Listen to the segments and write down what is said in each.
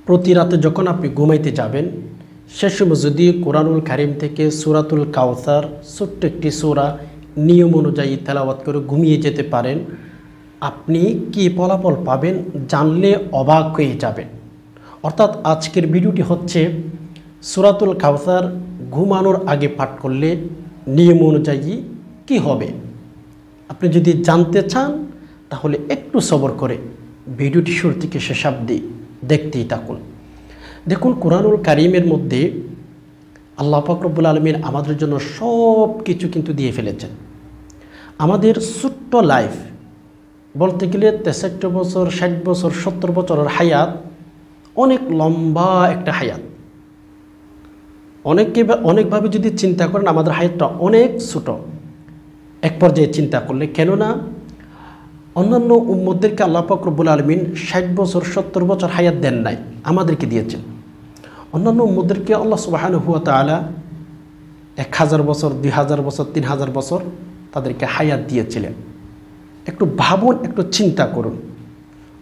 প্রতি রাতে যখন আপনি ঘুমাইতে যাবেন সে সময় যদি কোরআনুল কারীম থেকে সূরাতুল কাউসার ছোট্ট একটি সূরা নিয়ম অনুযায়ী তেলাওয়াত করে ঘুমিয়ে যেতে পারেন, আপনি কি ফলাফল পাবেন জানলে অবাক হয়ে যাবেন। অর্থাৎ আজকের ভিডিওটি হচ্ছে সূরাতুল কাউসার ঘুমানোর আগে পাঠ করলে নিয়ম অনুযায়ী কি হবে। আপনি যদি জানতে চান তাহলে একটু সবর করে ভিডিওটি শুরু থেকে শেষ অবধি দেখতেই থাকুন। দেখুন, কোরআনুল কারীমের মধ্যে আল্লাহ পাক রব্বুল আলামিন আমাদের জন্য সব কিছু কিন্তু দিয়ে ফেলেছেন। আমাদের ছোট্ট লাইফ বলতে গেলে 63 বছর, 60 বছর, 70 বছরের হায়াত অনেক লম্বা একটা হায়াত। অনেকভাবে যদি চিন্তা করেন আমাদের হায়াতটা অনেক ছোট এক পর্যায়ে চিন্তা করলে। কেননা অন্যান্য উম্মতদেরকে আল্লাহ পাক রব্বুল আলামিন 60 বছর 70 বছর হায়াত দেন নাই, আমাদেরকে দিয়েছেন। অন্যান্য উম্মতদেরকে আল্লাহ সুবহানাহু ওয়া তাআলা 1000 বছর, 2000 বছর, 3000 বছর তাদেরকে হায়াত দিয়েছিলেন। একটু ভাবুন, একটু চিন্তা করুন,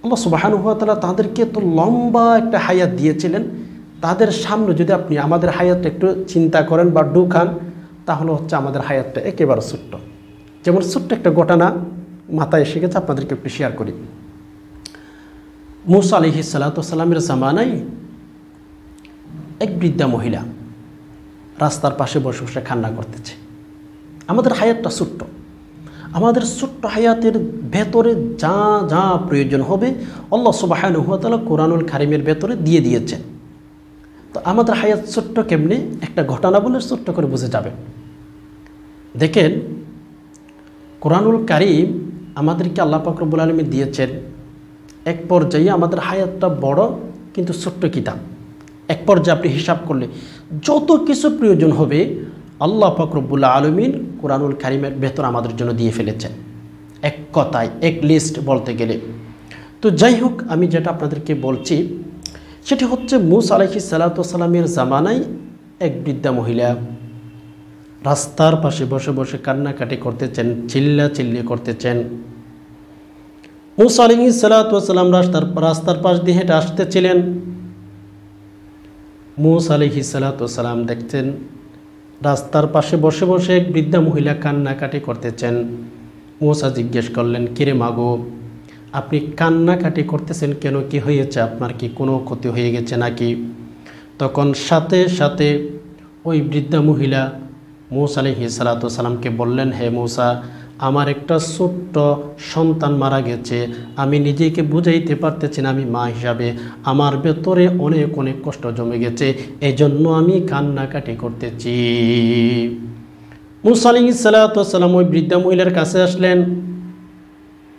আল্লাহ সুবহানাহু ওয়া তাআলা তাদেরকে এত লম্বা একটা হায়াত দিয়েছিলেন। তাদের সামনে যদি আপনি আমাদের হায়াতটা একটু চিন্তা করেন বা ঢুকান, তাহলে হচ্ছে আমাদের হায়াতটা একেবারে ছোট্ট। যেমন ছোট্ট একটা ঘটনা মাথায় এসে গেছে, আপনাদেরকে একটু শেয়ার করি। মূসা আলাইহিস সালাতু ওয়াস সালামের জামানায় এক বৃদ্ধা মহিলা রাস্তার পাশে বসে বসে কান্না করতেছে। আমাদের হায়াতটা ছোট্ট, আমাদের ছোট্ট হায়াতের ভেতরে যা যা প্রয়োজন হবে আল্লাহ সুবহানাহু ওয়া তাআলা কোরআনুল কারীমের ভেতরে দিয়ে দিয়েছেন। তো আমাদের হায়াত ছোট্ট কেমনে, একটা ঘটনা বলে ছোট্ট করে বুঝে যাবেন। দেখেন, কোরআনুল কারীম আমাদেরকে আল্লাহ পাক রব্বুল আলামিন দিয়েছেন। এক পর্যায়ে আমাদের হায়াতটা বড় কিন্তু ছোট্ট কিতাব। এক পর্যায়ে আপনি হিসাব করলে যত কিছু প্রয়োজন হবে আল্লাহ পাক রব্বুল আলামিন কোরআনুল কারীমের ভেতর আমাদের জন্য দিয়ে ফেলেছেন। এক কথায় এক লিস্ট বলতে গেলে। তো যাই হোক, আমি যেটা আপনাদেরকে বলছি সেটি হচ্ছে মূসা আলাইহিস সালাতু ওয়াস সালামের জামানায় এক বৃদ্ধা মহিলা রাস্তার পাশে বসে বসে কান্নাকাটি করতেছেন, চিল্লাচিল্লি করতেছেন। মূসা আলাইহিস সালাতু ওয়াস সালাম রাস্তার পাশ দিয়ে হেঁটে আসতেছিলেন। মূসা আলাইহিস সালাতু ওয়াস সালাম দেখতেন রাস্তার পাশে বসে বসে এক বৃদ্ধা মহিলা কান্নাকাটি করতেছেন। মূসা জিজ্ঞেস করলেন, কিরে মাগো, আপনি কান্নাকাটি করতেছেন কেন? কি হয়েছে? আপনার কি কোনো ক্ষতি হয়ে গেছে নাকি? তখন সাথে সাথে ওই বৃদ্ধা মহিলা মূসা আলাইহিস সালাতু ওয়াস সালামকে বললেন, হে মূসা, আমার একটা ছোট্ট সন্তান মারা গেছে। আমি নিজেকে বুঝাইতে পারতেছি না, আমি মা হিসাবে আমার ভেতরে অনেক অনেক কষ্ট জমে গেছে, এজন্য আমি কান্নাকাটি করতেছি। মূসা আলাইহিস সালাতু ওয়াস সালাম ওই বৃদ্ধা মহিলার কাছে আসলেন।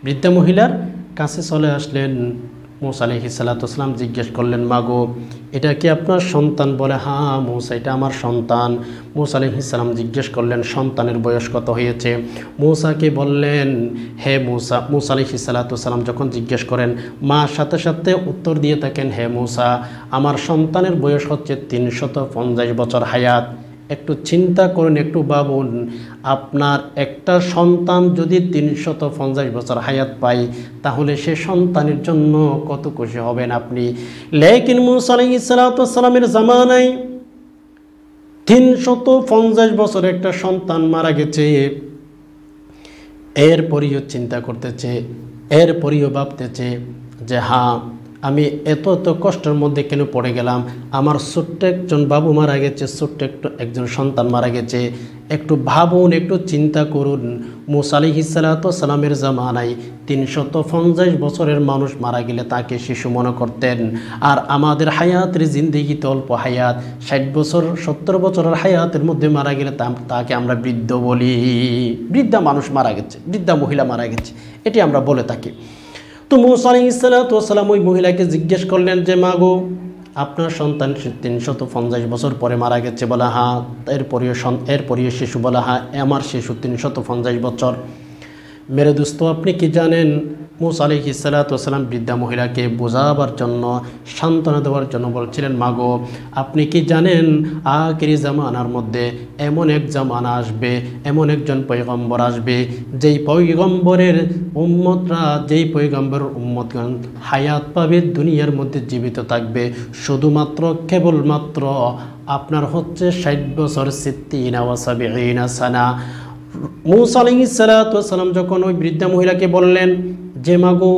বৃদ্ধা মহিলার কাছে চলে আসলেন। মূসা আলাইহিস সালাতু ওয়াস সালাম জিজ্ঞেস করলেন, মাগো, এটা কি আপনার সন্তান? বলে, হ্যাঁ মূসা, এটা আমার সন্তান। মূসা আলাইহিস সালাম জিজ্ঞেস করলেন, সন্তানের বয়স কত হয়েছে? মূসাকে বললেন, হে মূসা। মূসা আলাইহিস সালাতু ওয়াস সালাম যখন জিজ্ঞেস করেন, মা সাথে সাথে উত্তর দিয়ে থাকেন, হে মূসা, আমার সন্তানের বয়স হচ্ছে 350 বছর হায়াত। একটু চিন্তা করুন, একটু ভাবুন, আপনার একটা সন্তান যদি 350 বছর হায়াত পায় তাহলে সে সন্তানের জন্য কত খুশি হবেন আপনি। লেকিন মূসা আলাইহিস সালাতু ওয়াস সালামের জামানায় 350 বছর একটা সন্তান মারা গেছে। এরপরেও চিন্তা করতেছে, এরপরেও ভাবতেছে যে হ্যাঁ, আমি এত এত কষ্টের মধ্যে কেন পড়ে গেলাম? আমার ছোট্ট একজন বাবু মারা গেছে, ছোট্ট একজন সন্তান মারা গেছে। একটু ভাবুন, একটু চিন্তা করুন। মূসা আলাইহিস সালাতু ওয়াস সালামের জামানায় 350 বছরের মানুষ মারা গেলে তাকে শিশু মনে করতেন। আর আমাদের হায়াতের জিন্দেগিতে অল্প হায়াত, 60 বছর 70 বছরের হায়াতের মধ্যে মারা গেলে তাকে আমরা বৃদ্ধ বলি। বৃদ্ধা মানুষ মারা গেছে, বৃদ্ধা মহিলা মারা গেছে, এটি আমরা বলে থাকি। তো মূসা আলাইহিস সালাতু ওয়াস সালাম ওই মহিলাকে জিজ্ঞেস করলেন যে, মাগো, আপনার সন্তান 350 বছর পরে মারা গেছে? বলা, হ্যাঁ। এরপরেও শিশু? বলা, হ্যাঁ, আমার শিশু 350 বছর। মেরে দোস্ত, আপনি কি জানেন মূসা আলাইহিস সালাতু ওয়াস সালাম বৃদ্ধা মহিলাকে বোঝাবার জন্য, সান্ত্বনা দেওয়ার জন্য বলছিলেন, মাগো আপনি কি জানেন আখিরি জামানার মধ্যে এমন এক জামানা আসবে, এমন একজন পয়গম্বর আসবে, যেই পয়গম্বরের উম্মতরা, যেই পয়গম্বরের উম্মতগণ হায়াত পাবে, দুনিয়ার মধ্যে জীবিত থাকবে শুধুমাত্র কেবলমাত্র আপনার হচ্ছে 60 বছর, 60 ওয়া 70 সানা। মূসা আলাইহিস সালাতু ওয়াস সালাম যখন ওই বৃদ্ধা মহিলাকে বললেন যে মাগো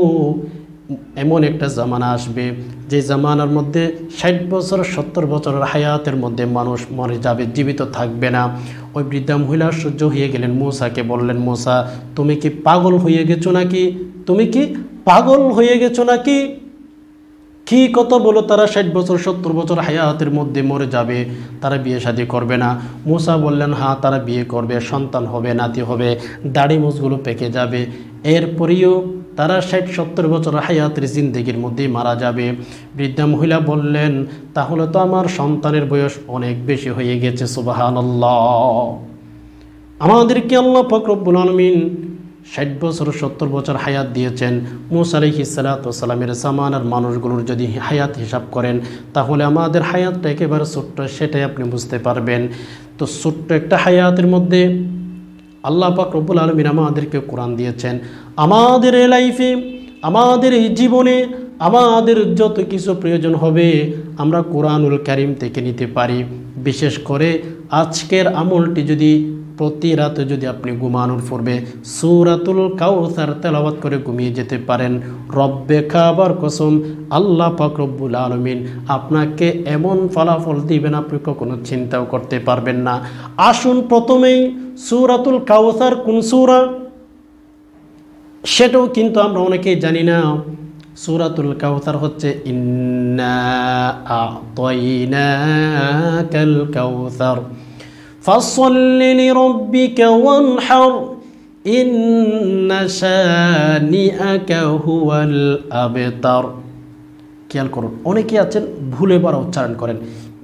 এমন একটা জামানা আসবে যে জামানার মধ্যে 60 বছর 70 বছরের হায়াতের মধ্যে মানুষ মরে যাবে, জীবিত থাকবে না। ওই বৃদ্ধা মহিলা সহ্য হয়ে গেলেন, মূসাকে বললেন, মূসা তুমি কি পাগল হয়ে গেছো নাকি? তুমি কি পাগল হয়ে গেছো নাকি? কি কথা বলো, তারা 60 বছর 70 বছর হায়াতের মধ্যে মরে যাবে, তারা বিয়ে শাদী করবে না। মূসা বললেন হ্যাঁ তারা বিয়ে করবে, সন্তান হবে, নাতি হবে, দাড়ি মুছগুলো পেকে যাবে, এরপরেও তারা 60-70 বছর হায়াতের জিন্দেগির মধ্যেই মারা যাবে। বৃদ্ধা মহিলা বললেন তাহলে তো আমার সন্তানের বয়স অনেক বেশি হয়ে গেছে। সুবহানাল্লাহ। আমাদেরকে আল্লাহ পাক রব্বুল আলামিন 60 বছর 70 বছর হায়াত দিয়েছেন। মূসা আলাইহিস সালাতু ওয়াস সালামের জামানার মানুষগুলোর যদি হায়াত হিসাব করেন তাহলে আমাদের হায়াতটা একেবারে ছোট্ট, সেটাই আপনি বুঝতে পারবেন। তো ছোট্ট একটা হায়াতের মধ্যে আল্লাহ পাক রব্বুল আলামিন আমাদেরকে কোরআন দিয়েছেন। আমাদের এই লাইফে, আমাদের এই জীবনে আমাদের যত কিছু প্রয়োজন হবে আমরা কোরআনুল কারীম থেকে নিতে পারি। বিশেষ করে আজকের আমলটি যদি প্রতি রাতে যদি আপনি ঘুমানোর পূর্বে সূরাতুল কাউসার তেলাওয়াত করে ঘুমিয়ে যেতে পারেন, রব্বে কাবার কসম আল্লাহ পাক রব্বুল আলামিন আপনাকে এমন ফলাফল দিবেন আপনি কখনো চিন্তাও করতে পারবেন না। আসুন প্রথমেই সূরাতুল কাউসার কোন সূরা সেটাও কিন্তু আমরা অনেকেই জানি না। সূরাতুল কাউসার হচ্ছে ইন্না আ'তাইনাকাল কাউসার ফাসল্লি লিরাব্বিকা ওয়ানহার ইন্না শানিআকা হুয়াল আবতার। খেয়াল করুন, অনেকে আছেন ভুলে বারা উচ্চারণ করেন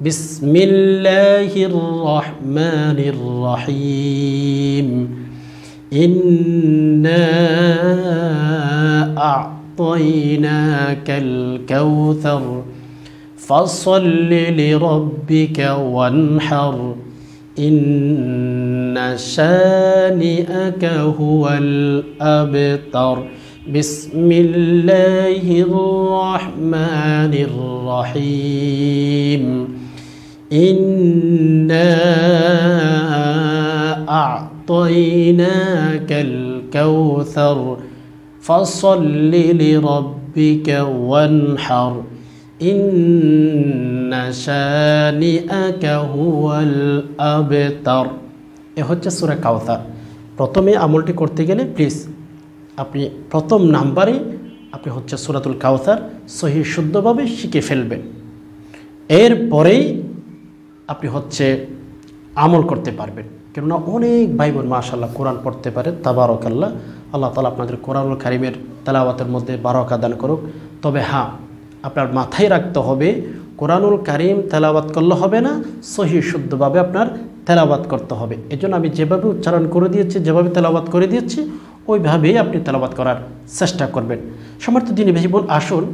বিসমিল্লাহির রহমানির রহিম, ইন্না আ'তাইনাকাল কাউসার ফাসল্লি লিরাব্বিকা ওয়ানহার ইন্না শানিআকা হুয়াল আবতার। বিসমিল্লাহির রহমানির রহিম, ইন্না আ'তাইনাকাল কাউসার ফাসল্লি লিরাব্বিকা ওয়ানহার ইন্না শানিআকা হুয়াল আবতার। এ হচ্ছে সূরা কাউসার। প্রথমে আমলটি করতে গেলে প্লিজ আপনি প্রথম নাম্বারে আপনি হচ্ছে সূরাতুল কাউসার সহি শুদ্ধভাবে শিখে ফেলবেন। এরপরেই আপনি হচ্ছে আমল করতে পারবেন। কেননা অনেক ভাই বোন মাশাআল্লাহ কোরআন পড়তে পারে, তাবারাকাল্লাহ। আল্লাহ তাআলা আপনাদের কোরআনুল কারীমের তেলাওয়াতের মধ্যে বারাকা দান করুক। তবে হ্যাঁ, আপনার মাথায় রাখতে হবে কোরআনুল কারীম তেলাওয়াত করলে হবে না, সহি শুদ্ধভাবে আপনার তেলাওয়াত করতে হবে। এজন্য আমি যেভাবে উচ্চারণ করে দিয়েছি, যেভাবে তেলাওয়াত করে দিয়েছি ওইভাবেই আপনি তেলাওয়াত করার চেষ্টা করবেন। সমর্থ দিনী ভাই বোন, আসুন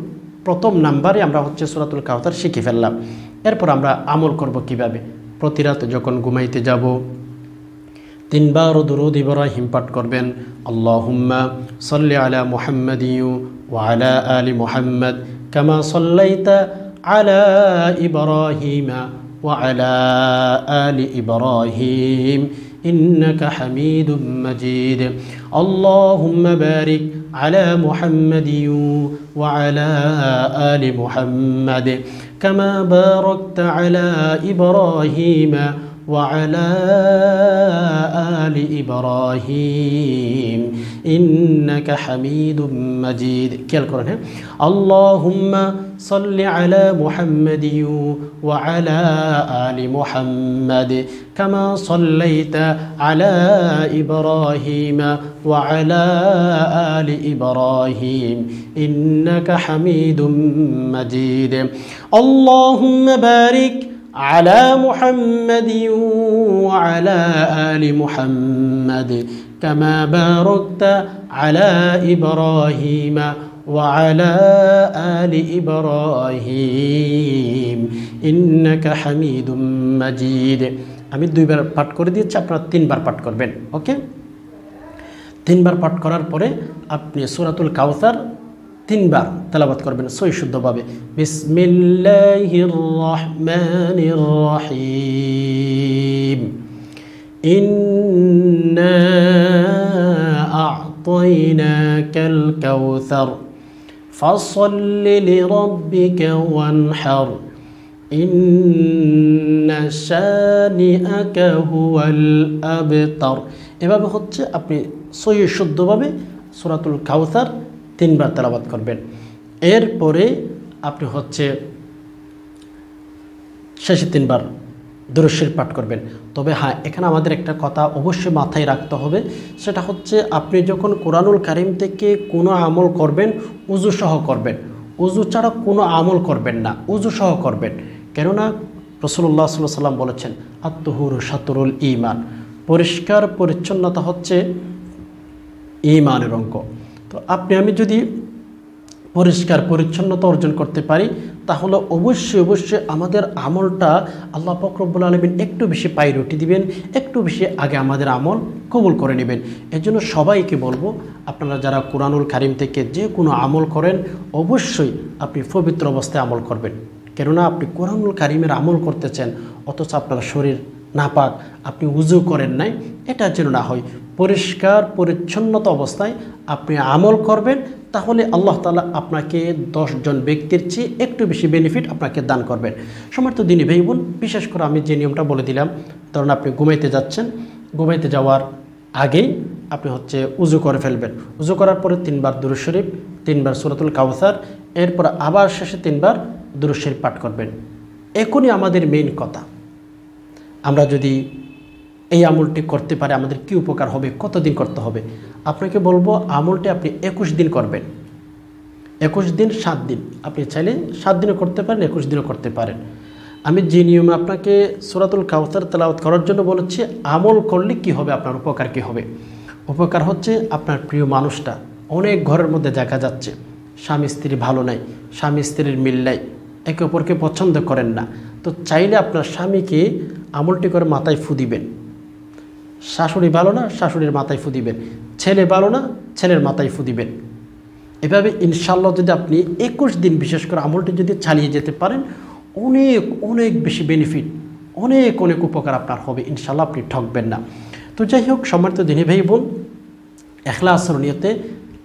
প্রথম নাম্বারে আমরা হচ্ছে সূরাতুল কাউসার শিখে ফেললাম। এরপর আমরা আমল করব কিভাবে। প্রতি রাতে যখন ঘুমাইতে যাব 3 বার দুরূদ ইব্রাহিম পাঠ করবেন। আল্লাহুম্মা সাল্লি আলা মুহাম্মাদিন ওয়া আলা আলি মুহাম্মাদ কামা সাল্লাইতা আলা ইব্রাহিমা ওয়া আলা আলি ইব্রাহিম ইন্নাকা হামিদুম মাজিদ। আল্লাহুম্মা বারিক আলা মুহাম্মাদিন ওয়া আলা আলি মুহাম্মাদ কামা বারাকতা আলা ইব্রাহিমা وعلى آل إبراهيم إنك حميد مجيد. كيف القرآن؟ اللهم صل على محمد وعلى آل محمد كما صليت على إبراهيم وعلى آل إبراهيم إنك حميد مجيد. اللهم بارك على محمد وعلى آل محمد কামা বারাকতা আলা ইব্রাহিমা ওয়া আলা আলি ইব্রাহিম ইন্নাকা হামিদুম মাজিদ। আমি 2 বার পাঠ করে দিয়েছি, আপনারা 3 বার পাঠ করবেন। ওকে, 3 বার পাঠ করার পরে আপনি সূরাতুল কাউসার 3 বার তেলাওয়াত করবেন সহি শুদ্ধভাবে। বিসমিল্লাহির রহমানির রহিম ইন্না আ'তাইনাকাল কাউসার ফাসল্লি লিরাব্বিকা ওয়ানহার ইন্না শানিআকা হুয়াল আবতার। এভাবে হচ্ছে আপনি সহি শুদ্ধভাবে সূরাতুল কাউসার 3 বার তেলাওয়াত করবেন। এরপরে আপনি হচ্ছে শেষে 3 বার দুরূদ শরীফ পাঠ করবেন। তবে হ্যাঁ, এখানে আমাদের একটা কথা অবশ্যই মাথায় রাখতে হবে, সেটা হচ্ছে আপনি যখন কোরআনুল কারীম থেকে কোনো আমল করবেন উযু সহ করবেন, উযু ছাড়া কোনো আমল করবেন না, উযু সহ করবেন। কেননা রাসূলুল্লাহ সাল্লাল্লাহু আলাইহি ওয়াসাল্লাম বলেছেন আত-তুহুরু শাতরুল ঈমান, পরিষ্কার পরিচ্ছন্নতা হচ্ছে ঈমানের অঙ্গ। তো আমি যদি পরিষ্কার পরিচ্ছন্নতা অর্জন করতে পারি তাহলে অবশ্যই আমাদের আমলটা আল্লাহ পাক রব্বুল আলামিন একটু বেশি প্রায়োরিটি দিবেন, একটু বেশি আগে আমাদের আমল কবুল করে নেবেন। এজন্য সবাইকে বলবো, আপনারা যারা কোরআনুল কারীম থেকে যে কোনো আমল করেন অবশ্যই আপনি পবিত্র অবস্থায় আমল করবেন। কেননা আপনি কোরআনুল কারীমের আমল করতেছেন অথচ আপনার শরীর নাপাক, আপনি উযু করেন নাই, এটা যেন না হয়। পরিষ্কার পরিচ্ছন্নতা অবস্থায় আপনি আমল করবেন, তাহলে আল্লাহ তাআলা আপনাকে 10 জন ব্যক্তির চেয়ে একটু বেশি বেনিফিট আপনাকে দান করবেন। সম্মানিত দিনী ভাই বোন, বিশেষ করে আমি যে নিয়মটা বলে দিলাম, ধরুন আপনি ঘুমাইতে যাচ্ছেন, ঘুমাইতে যাওয়ার আগেই আপনি হচ্ছে উযু করে ফেলবেন। উযু করার পরে 3 বার দুরূদ শরীফ, 3 বার সূরাতুল কাউসার, এরপর আবার শেষে 3 বার দুরূদ শরীফ পাঠ করবেন। এখনই আমাদের মেইন কথা, আমরা যদি এই আমলটি করতে পারে আমাদের কি উপকার হবে, কতদিন করতে হবে? আপনাকে বলবো আমলটি আপনি 21 দিন করবেন। 21 দিন 7 দিন, আপনি চাইলে 7 দিনও করতে পারেন, 21 দিনও করতে পারেন। আমি যে নিয়মে আপনাকে সূরাতুল কাউসার তেলাওয়াত করার জন্য বলেছি, আমল করলে কি হবে, আপনার উপকার কি হবে? উপকার হচ্ছে আপনার প্রিয় মানুষটা, অনেক ঘরের মধ্যে দেখা যাচ্ছে স্বামী স্ত্রী ভালো নাই, স্বামী স্ত্রীর মিল নাই, একে অপরকে পছন্দ করেন না। তো চাইলে আপনার স্বামীকে আমলটি করে মাথায় ফু দিবেন। শাশুড়ি ভালো না, শাশুড়ির মাথায় ফু দিবেন। ছেলে ভালো না, ছেলের মাথায় ফু দিবেন। এভাবে ইনশাআল্লাহ যদি আপনি 21 দিন বিশেষ করে আমলটি যদি চালিয়ে যেতে পারেন, অনেক অনেক বেশি বেনিফিট, অনেক অনেক উপকার আপনার হবে, ইনশাআল্লাহ আপনি ঠকবেন না। তো যাই হোক, সম্মানিত দিনী ভাই বোন, ইখলাসের নিয়তে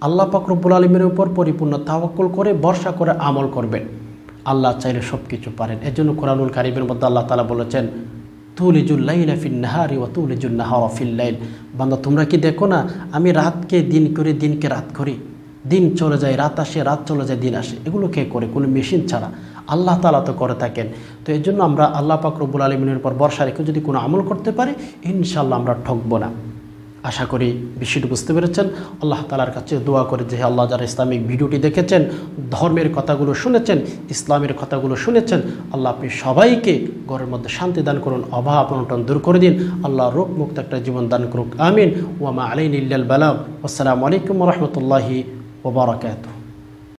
আল্লাহ পাক রব্বুল আলামিনের উপর পরিপূর্ণ তাওয়াক্কুল করে ভরসা করে আমল করবেন। আল্লাহ চাইলে সব কিছু পারেন। এর জন্য কোরআনুল কারীমের মধ্যে আল্লাহ তাআলা বলেছেন তুলিজুল লাইলা ফিন নাহারি ওয়া তুলিজুন নাহারা ফিল লাইল। বান্দা, তোমরা কি দেখো না আমি রাতকে দিন করি, দিনকে রাত করি, দিন চলে যায় রাত আসে, রাত চলে যায় দিন আসে। এগুলো কে করে? কোনো মেশিন ছাড়া আল্লাহ তাআলা তো করে থাকেন। তো এর জন্য আমরা আল্লাহ পাক রব্বুল আলামিনের উপর ভরসা রেখে যদি কোনো আমল করতে পারি, ইনশাআল্লাহ আমরা ঠকবো না। আশা করি বিষয়টি বুঝতে পেরেছেন। আল্লাহ তাআলার কাছে দোয়া করে যে আল্লাহ যারা ইসলামিক ভিডিওটি দেখেছেন, ধর্মের কথাগুলো শুনেছেন, ইসলামের কথাগুলো শুনেছেন, আল্লাহ আপনি সবাইকে ঘরের মধ্যে শান্তি দান করুন, অভাব অনটন দূর করে দিন। আল্লাহ রোগ মুক্ত একটা জীবন দান করুক, আমিন। ওয়া মা আলাইনা ইল্লাল বালাগ। আসসালামু আলাইকুম ওয়া রাহমাতুল্লাহি ওয়া বারাকাতুহু।